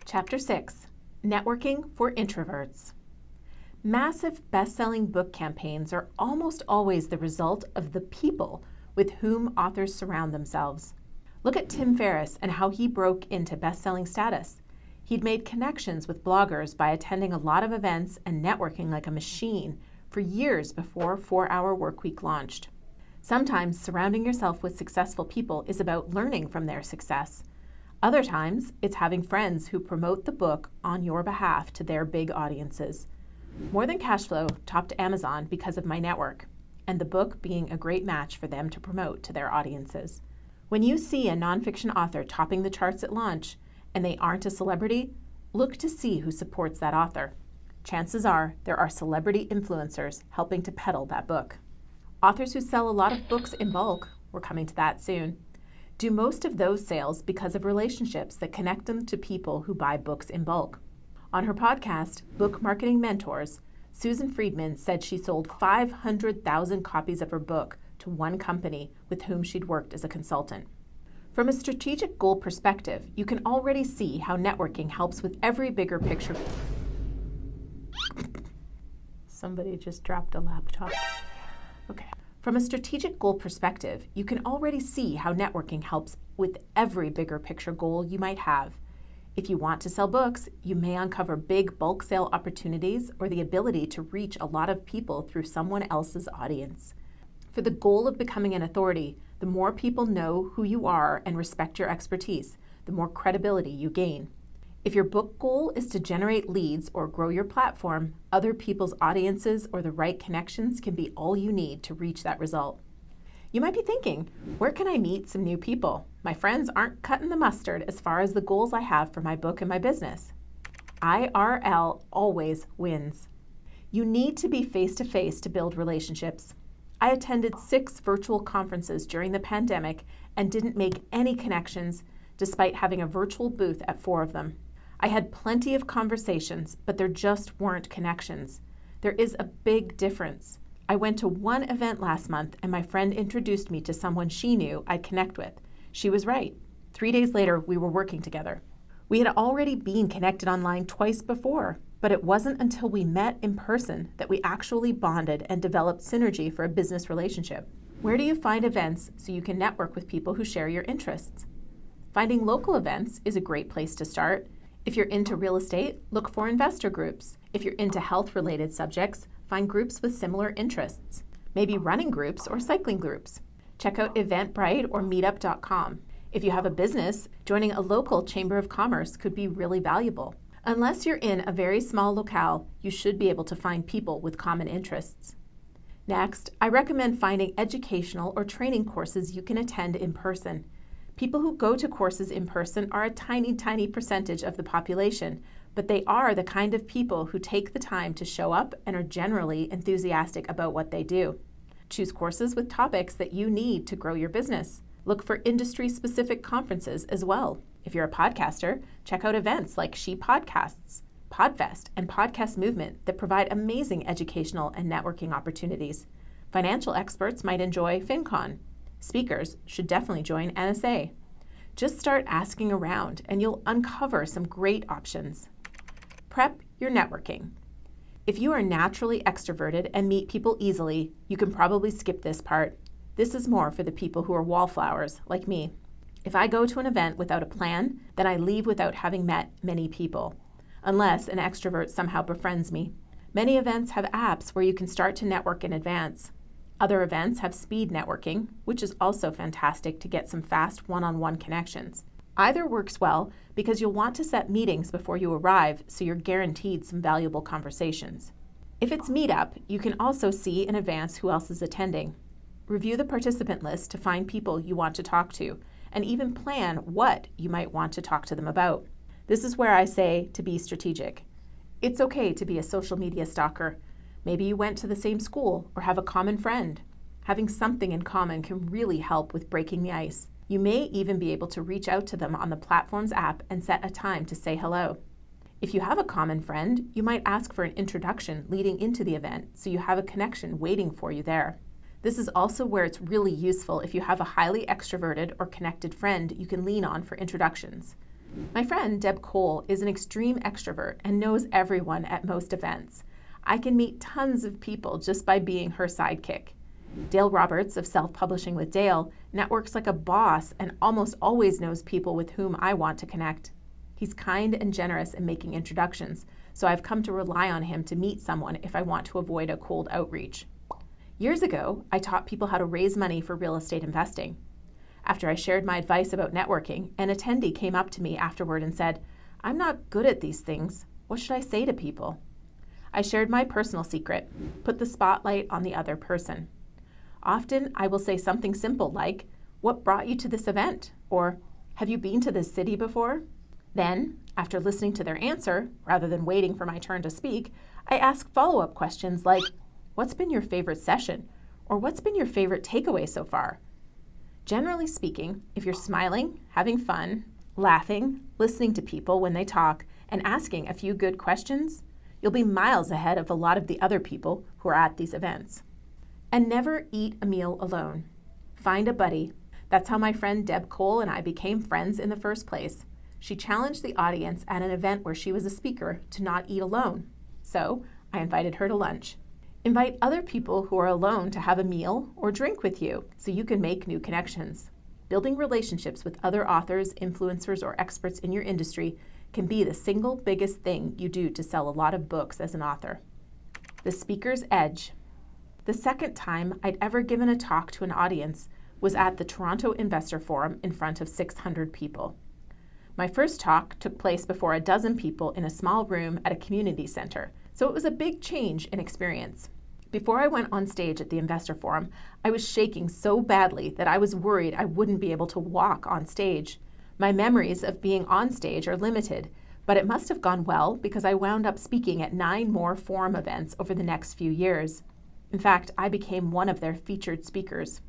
Chapter 6, Networking for Introverts. Massive best-selling book campaigns are almost always the result of the people with whom authors surround themselves. Look at Tim Ferriss and how he broke into best-selling status. He'd made connections with bloggers by attending a lot of events and networking like a machine for years before 4-Hour Workweek launched. Sometimes surrounding yourself with successful people is about learning from their success. Other times, it's having friends who promote the book on your behalf to their big audiences. More Than Cashflow topped Amazon because of my network, and the book being a great match for them to promote to their audiences. When you see a nonfiction author topping the charts at launch, and they aren't a celebrity, look to see who supports that author. Chances are there are celebrity influencers helping to peddle that book. Authors who sell a lot of books in bulk, we're coming to that soon, do most of those sales because of relationships that connect them to people who buy books in bulk. On her podcast, Book Marketing Mentors, Susan Friedman said she sold 500,000 copies of her book to one company with whom she'd worked as a consultant. From a strategic goal perspective, you can already see how networking helps with every bigger picture. Somebody just dropped a laptop. Okay. From a strategic goal perspective, you can already see how networking helps with every bigger picture goal you might have. If you want to sell books, you may uncover big bulk sale opportunities or the ability to reach a lot of people through someone else's audience. For the goal of becoming an authority, the more people know who you are and respect your expertise, the more credibility you gain. If your book goal is to generate leads or grow your platform, other people's audiences or the right connections can be all you need to reach that result. You might be thinking, where can I meet some new people? My friends aren't cutting the mustard as far as the goals I have for my book and my business. IRL always wins. You need to be face-to-face to build relationships. I attended 6 virtual conferences during the pandemic and didn't make any connections despite having a virtual booth at 4 of them. I had plenty of conversations, but there just weren't connections. There is a big difference. I went to one event last month and my friend introduced me to someone she knew I'd connect with. She was right. 3 days later, we were working together. We had already been connected online twice before, but it wasn't until we met in person that we actually bonded and developed synergy for a business relationship. Where do you find events so you can network with people who share your interests? Finding local events is a great place to start. If you're into real estate, look for investor groups. If you're into health-related subjects, find groups with similar interests. Maybe running groups or cycling groups. Check out Eventbrite or meetup.com. If you have a business, joining a local chamber of commerce could be really valuable. Unless you're in a very small locale, you should be able to find people with common interests. Next, I recommend finding educational or training courses you can attend in person. People who go to courses in person are a tiny percentage of the population, but they are the kind of people who take the time to show up and are generally enthusiastic about what they do. Choose courses with topics that you need to grow your business. Look for industry-specific conferences as well. If you're a podcaster, check out events like She Podcasts, Podfest, and Podcast Movement that provide amazing educational and networking opportunities. Financial experts might enjoy FinCon. Speakers should definitely join NSA. Just start asking around and you'll uncover some great options. Prep your networking. If you are naturally extroverted and meet people easily, you can probably skip this part. This is more for the people who are wallflowers, like me. If I go to an event without a plan, then I leave without having met many people, unless an extrovert somehow befriends me. Many events have apps where you can start to network in advance. Other events have speed networking, which is also fantastic to get some fast one-on-one connections. Either works well because you'll want to set meetings before you arrive so you're guaranteed some valuable conversations. If it's Meetup, you can also see in advance who else is attending. Review the participant list to find people you want to talk to, and even plan what you might want to talk to them about. This is where I say to be strategic. It's okay to be a social media stalker. Maybe you went to the same school or have a common friend. Having something in common can really help with breaking the ice. You may even be able to reach out to them on the platform's app and set a time to say hello. If you have a common friend, you might ask for an introduction leading into the event so you have a connection waiting for you there. This is also where it's really useful if you have a highly extroverted or connected friend you can lean on for introductions. My friend Deb Cole is an extreme extrovert and knows everyone at most events. I can meet tons of people just by being her sidekick. Dale Roberts of Self-Publishing with Dale networks like a boss and almost always knows people with whom I want to connect. He's kind and generous in making introductions, so I've come to rely on him to meet someone if I want to avoid a cold outreach. Years ago, I taught people how to raise money for real estate investing. After I shared my advice about networking, an attendee came up to me afterward and said, "I'm not good at these things. What should I say to people?" I shared my personal secret, put the spotlight on the other person. Often I will say something simple like, "What brought you to this event?" or "Have you been to this city before?" Then, after listening to their answer, rather than waiting for my turn to speak, I ask follow-up questions like, "What's been your favorite session?" or "What's been your favorite takeaway so far?" Generally speaking, if you're smiling, having fun, laughing, listening to people when they talk, and asking a few good questions, you'll be miles ahead of a lot of the other people who are at these events. And never eat a meal alone. Find a buddy. That's how my friend Deb Cole and I became friends in the first place. She challenged the audience at an event where she was a speaker to not eat alone. So I invited her to lunch. Invite other people who are alone to have a meal or drink with you so you can make new connections. Building relationships with other authors, influencers, or experts in your industry can be the single biggest thing you do to sell a lot of books as an author. The speaker's edge. The second time I'd ever given a talk to an audience was at the Toronto Investor Forum in front of 600 people. My first talk took place before a dozen people in a small room at a community center, so it was a big change in experience. Before I went on stage at the Investor Forum, I was shaking so badly that I was worried I wouldn't be able to walk on stage. My memories of being on stage are limited, but it must have gone well because I wound up speaking at 9 more forum events over the next few years. In fact, I became one of their featured speakers.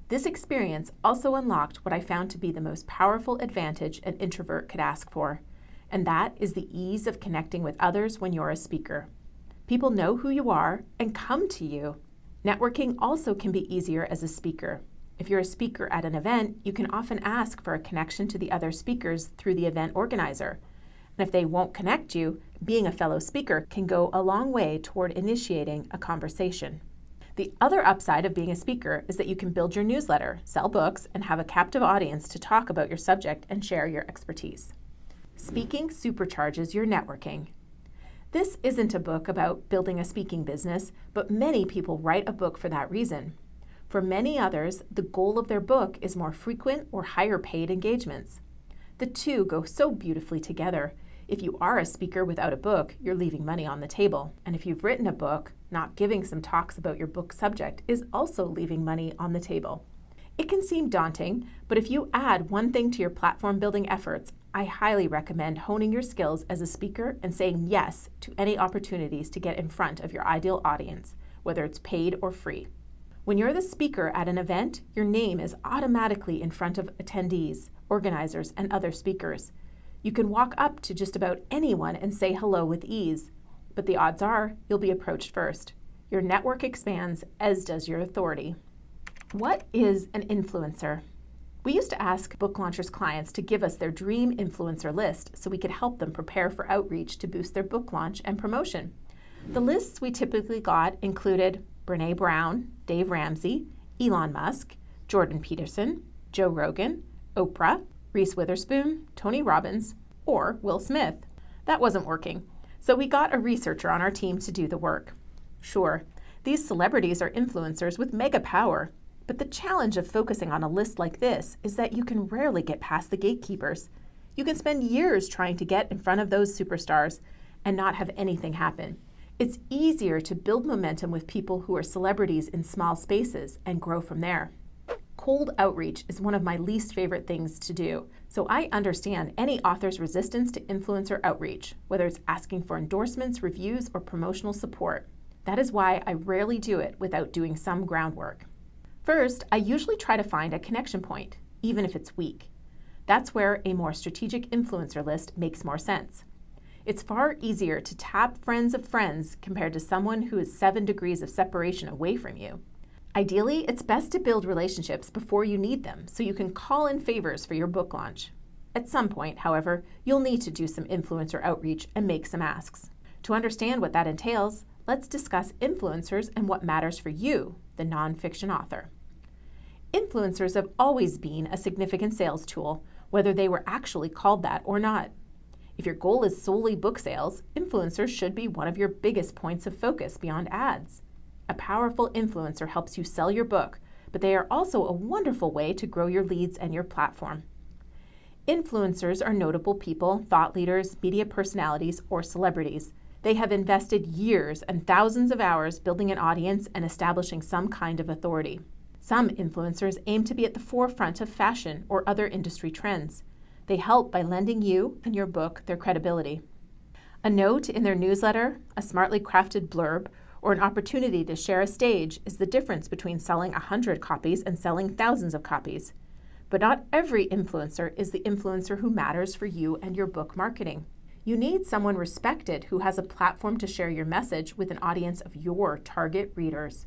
This experience also unlocked what I found to be the most powerful advantage an introvert could ask for, and that is the ease of connecting with others when you're a speaker. People know who you are and come to you. Networking also can be easier as a speaker. If you're a speaker at an event, you can often ask for a connection to the other speakers through the event organizer. And if they won't connect you, being a fellow speaker can go a long way toward initiating a conversation. The other upside of being a speaker is that you can build your newsletter, sell books, and have a captive audience to talk about your subject and share your expertise. Speaking supercharges your networking. This isn't a book about building a speaking business, but many people write a book for that reason. For many others, the goal of their book is more frequent or higher paid engagements. The two go so beautifully together. If you are a speaker without a book, you're leaving money on the table. And if you've written a book, not giving some talks about your book subject is also leaving money on the table. It can seem daunting, but if you add one thing to your platform building efforts, I highly recommend honing your skills as a speaker and saying yes to any opportunities to get in front of your ideal audience, whether it's paid or free. When you're the speaker at an event, your name is automatically in front of attendees, organizers, and other speakers. You can walk up to just about anyone and say hello with ease, but the odds are you'll be approached first. Your network expands, as does your authority. What is an influencer? We used to ask book launchers' clients to give us their dream influencer list so we could help them prepare for outreach to boost their book launch and promotion. The lists we typically got included Brené Brown, Dave Ramsey, Elon Musk, Jordan Peterson, Joe Rogan, Oprah, Reese Witherspoon, Tony Robbins, or Will Smith. That wasn't working, so we got a researcher on our team to do the work. Sure, these celebrities are influencers with mega power, but the challenge of focusing on a list like this is that you can rarely get past the gatekeepers. You can spend years trying to get in front of those superstars and not have anything happen. It's easier to build momentum with people who are celebrities in small spaces and grow from there. Cold outreach is one of my least favorite things to do, so I understand any author's resistance to influencer outreach, whether it's asking for endorsements, reviews, or promotional support. That is why I rarely do it without doing some groundwork. First, I usually try to find a connection point, even if it's weak. That's where a more strategic influencer list makes more sense. It's far easier to tap friends of friends compared to someone who is 7 degrees of separation away from you. Ideally, it's best to build relationships before you need them so you can call in favors for your book launch. At some point, however, you'll need to do some influencer outreach and make some asks. To understand what that entails, let's discuss influencers and what matters for you, the nonfiction author. Influencers have always been a significant sales tool, whether they were actually called that or not. If your goal is solely book sales, influencers should be one of your biggest points of focus beyond ads. A powerful influencer helps you sell your book, but they are also a wonderful way to grow your leads and your platform. Influencers are notable people, thought leaders, media personalities, or celebrities. They have invested years and thousands of hours building an audience and establishing some kind of authority. Some influencers aim to be at the forefront of fashion or other industry trends. They help by lending you and your book their credibility. A note in their newsletter, a smartly crafted blurb, or an opportunity to share a stage is the difference between selling 100 copies and selling thousands of copies. But not every influencer is the influencer who matters for you and your book marketing. You need someone respected who has a platform to share your message with an audience of your target readers.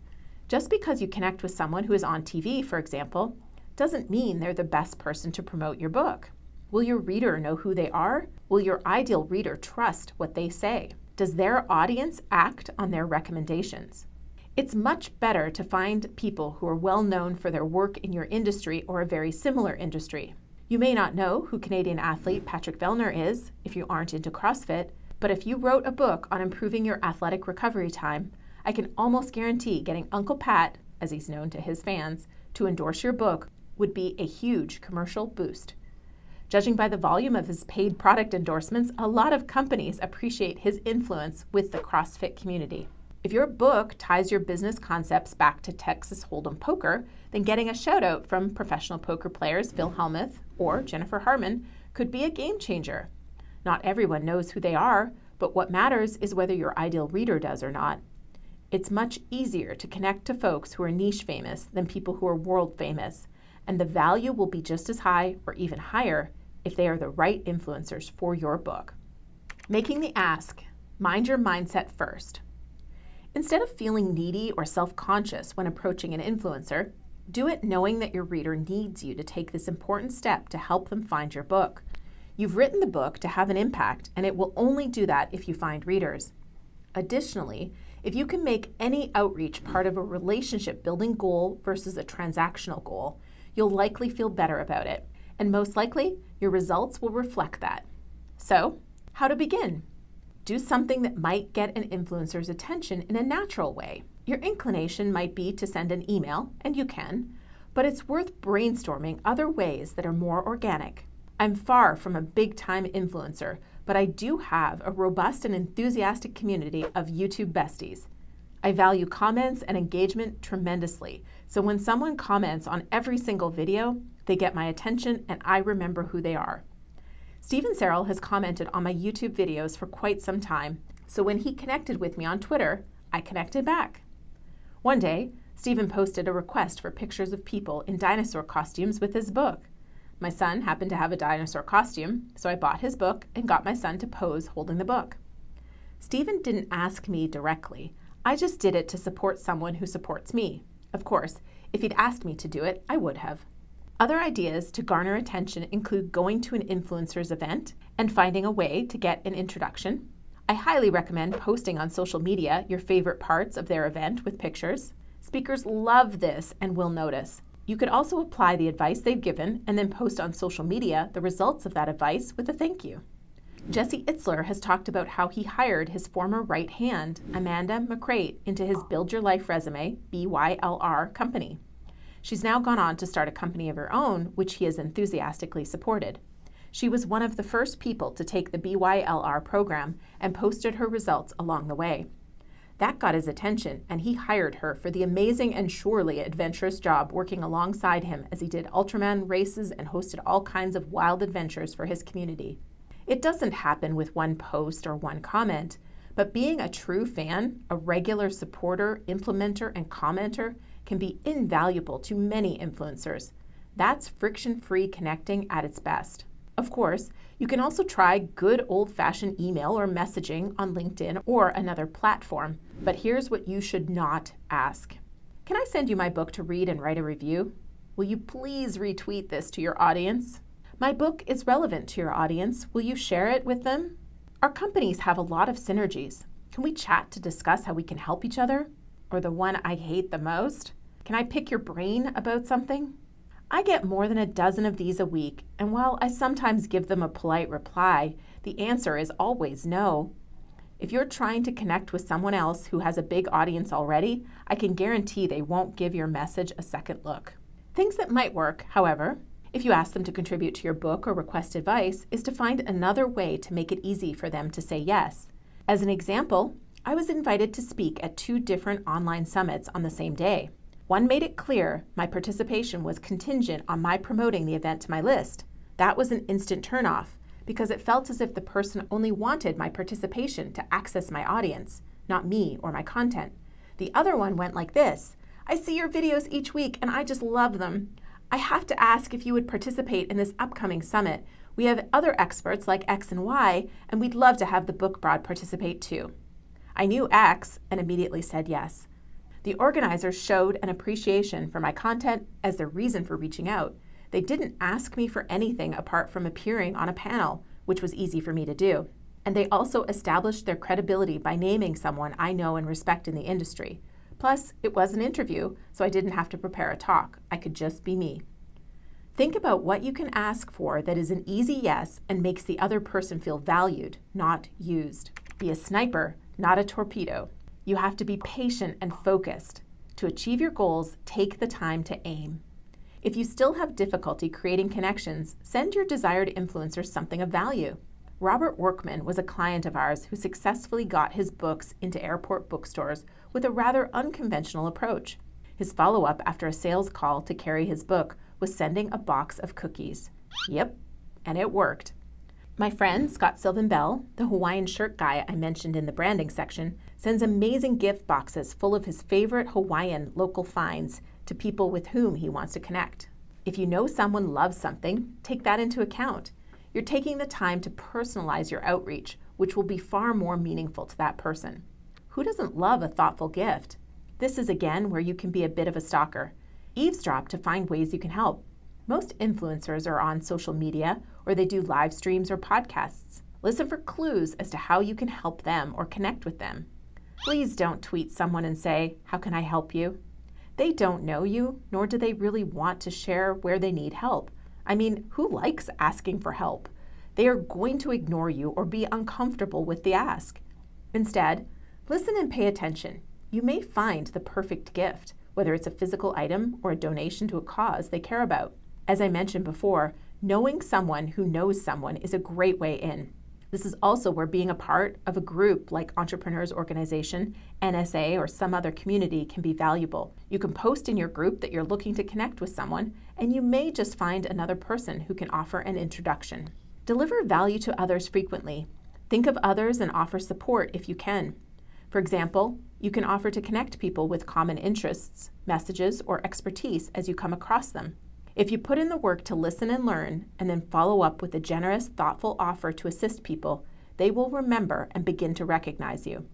Just because you connect with someone who is on TV, for example, doesn't mean they're the best person to promote your book. Will your reader know who they are? Will your ideal reader trust what they say? Does their audience act on their recommendations? It's much better to find people who are well known for their work in your industry or a very similar industry. You may not know who Canadian athlete Patrick Vellner is if you aren't into CrossFit, but if you wrote a book on improving your athletic recovery time, I can almost guarantee getting Uncle Pat, as he's known to his fans, to endorse your book would be a huge commercial boost. Judging by the volume of his paid product endorsements, a lot of companies appreciate his influence with the CrossFit community. If your book ties your business concepts back to Texas Hold'em poker, then getting a shout out from professional poker players Phil Hellmuth or Jennifer Harmon could be a game changer. Not everyone knows who they are, but what matters is whether your ideal reader does or not. It's much easier to connect to folks who are niche famous than people who are world famous, and the value will be just as high or even higher if they are the right influencers for your book. Making the ask, mind your mindset first. Instead of feeling needy or self-conscious when approaching an influencer, do it knowing that your reader needs you to take this important step to help them find your book. You've written the book to have an impact, and it will only do that if you find readers. Additionally, if you can make any outreach part of a relationship building goal versus a transactional goal, you'll likely feel better about it, and most likely, your results will reflect that. So, how to begin? Do something that might get an influencer's attention in a natural way. Your inclination might be to send an email, and you can, but it's worth brainstorming other ways that are more organic. I'm far from a big-time influencer, but I do have a robust and enthusiastic community of YouTube besties. I value comments and engagement tremendously, so when someone comments on every single video, they get my attention and I remember who they are. Stephen Serrell has commented on my YouTube videos for quite some time, so when he connected with me on Twitter, I connected back. One day, Stephen posted a request for pictures of people in dinosaur costumes with his book. My son happened to have a dinosaur costume, so I bought his book and got my son to pose holding the book. Stephen didn't ask me directly. I just did it to support someone who supports me. Of course, if he'd asked me to do it, I would have. Other ideas to garner attention include going to an influencer's event and finding a way to get an introduction. I highly recommend posting on social media your favorite parts of their event with pictures. Speakers love this and will notice. You could also apply the advice they've given and then post on social media the results of that advice with a thank you. Jesse Itzler has talked about how he hired his former right hand, Amanda McCrate, into his Build Your Life Resume, BYLR, company. She's now gone on to start a company of her own, which he has enthusiastically supported. She was one of the first people to take the BYLR program and posted her results along the way. That got his attention, and he hired her for the amazing and surely adventurous job working alongside him as he did Ultraman races and hosted all kinds of wild adventures for his community. It doesn't happen with one post or one comment, but being a true fan, a regular supporter, implementer, and commenter can be invaluable to many influencers. That's friction-free connecting at its best. Of course, you can also try good old-fashioned email or messaging on LinkedIn or another platform, but here's what you should not ask. Can I send you my book to read and write a review? Will you please retweet this to your audience? My book is relevant to your audience. Will you share it with them? Our companies have a lot of synergies. Can we chat to discuss how we can help each other? Or the one I hate the most? Can I pick your brain about something? I get more than a dozen of these a week, and while I sometimes give them a polite reply, the answer is always no. If you're trying to connect with someone else who has a big audience already, I can guarantee they won't give your message a second look. Things that might work, however, if you ask them to contribute to your book or request advice, is to find another way to make it easy for them to say yes. As an example, I was invited to speak at 2 different online summits on the same day. One made it clear my participation was contingent on my promoting the event to my list. That was an instant turnoff because it felt as if the person only wanted my participation to access my audience, not me or my content. The other one went like this: I see your videos each week and I just love them. I have to ask if you would participate in this upcoming summit. We have other experts like X and Y, and we'd love to have the book broad participate too. I knew X and immediately said yes. The organizers showed an appreciation for my content as their reason for reaching out. They didn't ask me for anything apart from appearing on a panel, which was easy for me to do. And they also established their credibility by naming someone I know and respect in the industry. Plus, it was an interview, so I didn't have to prepare a talk. I could just be me. Think about what you can ask for that is an easy yes and makes the other person feel valued, not used. Be a sniper, not a torpedo. You have to be patient and focused. To achieve your goals, take the time to aim. If you still have difficulty creating connections, send your desired influencer something of value. Robert Workman was a client of ours who successfully got his books into airport bookstores with a rather unconventional approach. His follow-up after a sales call to carry his book was sending a box of cookies. Yep, and it worked. My friend, Scott Sylvan Bell, the Hawaiian shirt guy I mentioned in the branding section, sends amazing gift boxes full of his favorite Hawaiian local finds to people with whom he wants to connect. If you know someone loves something, take that into account. You're taking the time to personalize your outreach, which will be far more meaningful to that person. Who doesn't love a thoughtful gift? This is again where you can be a bit of a stalker. Eavesdrop to find ways you can help. Most influencers are on social media, or they do live streams or podcasts. Listen for clues as to how you can help them or connect with them. Please don't tweet someone and say, "How can I help you?" They don't know you, nor do they really want to share where they need help. I mean, who likes asking for help? They are going to ignore you or be uncomfortable with the ask. Instead, listen and pay attention. You may find the perfect gift, whether it's a physical item or a donation to a cause they care about. As I mentioned before, knowing someone who knows someone is a great way in. This is also where being a part of a group like Entrepreneurs Organization, NSA, or some other community can be valuable. You can post in your group that you're looking to connect with someone, and you may just find another person who can offer an introduction. Deliver value to others frequently. Think of others and offer support if you can. For example, you can offer to connect people with common interests, messages, or expertise as you come across them. If you put in the work to listen and learn, and then follow up with a generous, thoughtful offer to assist people, they will remember and begin to recognize you.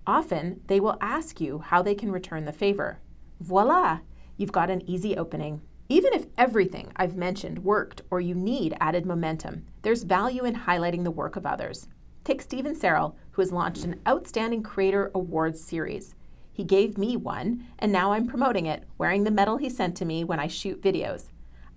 Often, they will ask you how they can return the favor. Voila! You've got an easy opening. Even if everything I've mentioned worked or you need added momentum, there's value in highlighting the work of others. Take Stephen Serrell, who has launched an Outstanding Creator Awards series. He gave me one, and now I'm promoting it, wearing the medal he sent to me when I shoot videos.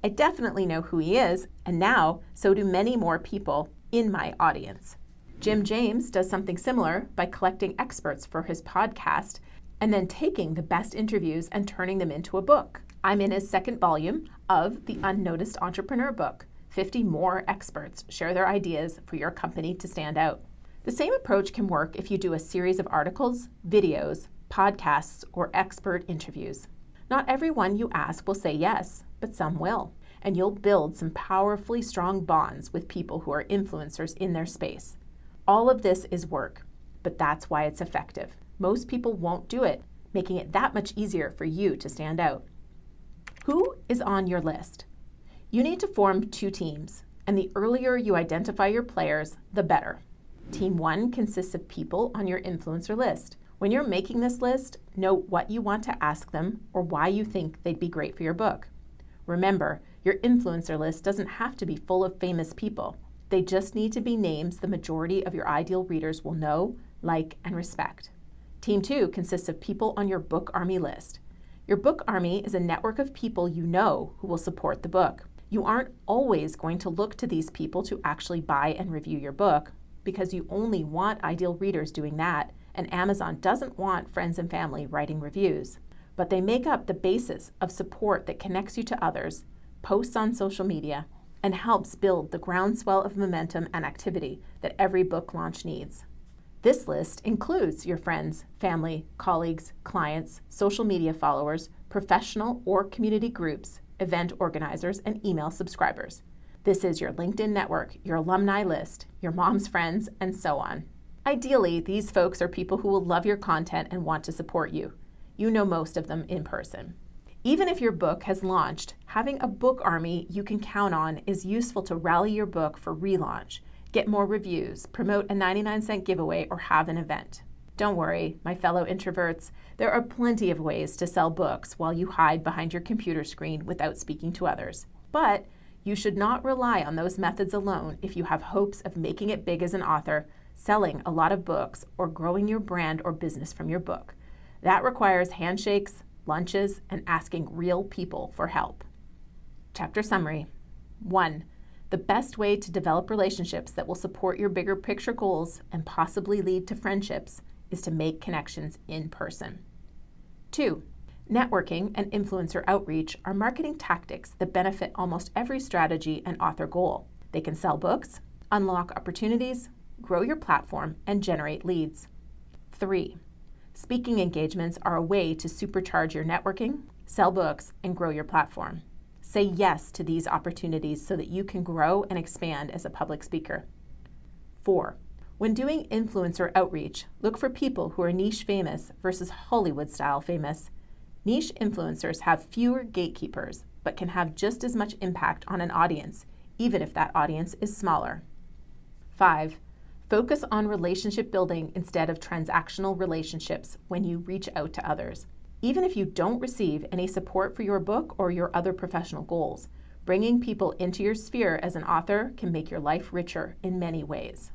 I definitely know who he is, and now so do many more people in my audience. Jim James does something similar by collecting experts for his podcast and then taking the best interviews and turning them into a book. I'm in his second volume of The Unnoticed Entrepreneur book. 50 more experts share their ideas for your company to stand out. The same approach can work if you do a series of articles, videos, podcasts, or expert interviews. Not everyone you ask will say yes, but some will, and you'll build some powerfully strong bonds with people who are influencers in their space. All of this is work, but that's why it's effective. Most people won't do it, making it that much easier for you to stand out. Who is on your list? You need to form 2 teams, and the earlier you identify your players, the better. Team 1 consists of people on your influencer list. When you're making this list, note what you want to ask them or why you think they'd be great for your book. Remember, Your influencer list doesn't have to be full of famous people. They just need to be names the majority of your ideal readers will know, like, and respect. Team 2 consists of people on your book army list. Your book army is a network of people you know who will support the book. You aren't always going to look to these people to actually buy and review your book because you only want ideal readers doing that, and Amazon doesn't want friends and family writing reviews. But they make up the basis of support that connects you to others, posts on social media, and helps build the groundswell of momentum and activity that every book launch needs. This list includes your friends, family, colleagues, clients, social media followers, professional or community groups, event organizers, and email subscribers. This is your LinkedIn network, your alumni list, your mom's friends, and so on. Ideally, these folks are people who will love your content and want to support you. You know most of them in person. Even if your book has launched, having a book army you can count on is useful to rally your book for relaunch, get more reviews, promote a 99-cent giveaway, or have an event. Don't worry, my fellow introverts, there are plenty of ways to sell books while you hide behind your computer screen without speaking to others. But you should not rely on those methods alone if you have hopes of making it big as an author, selling a lot of books, or growing your brand or business from your book. That requires handshakes, lunches, and asking real people for help. Chapter summary. 1. The best way to develop relationships that will support your bigger picture goals and possibly lead to friendships is to make connections in person. 2. Networking and influencer outreach are marketing tactics that benefit almost every strategy and author goal. They can sell books, unlock opportunities, grow your platform, and generate leads. 3. Speaking engagements are a way to supercharge your networking, sell books, and grow your platform. Say yes to these opportunities so that you can grow and expand as a public speaker. 4. When doing influencer outreach, look for people who are niche famous versus Hollywood-style famous. Niche influencers have fewer gatekeepers, but can have just as much impact on an audience, even if that audience is smaller. 5. Focus on relationship building instead of transactional relationships when you reach out to others. Even if you don't receive any support for your book or your other professional goals, bringing people into your sphere as an author can make your life richer in many ways.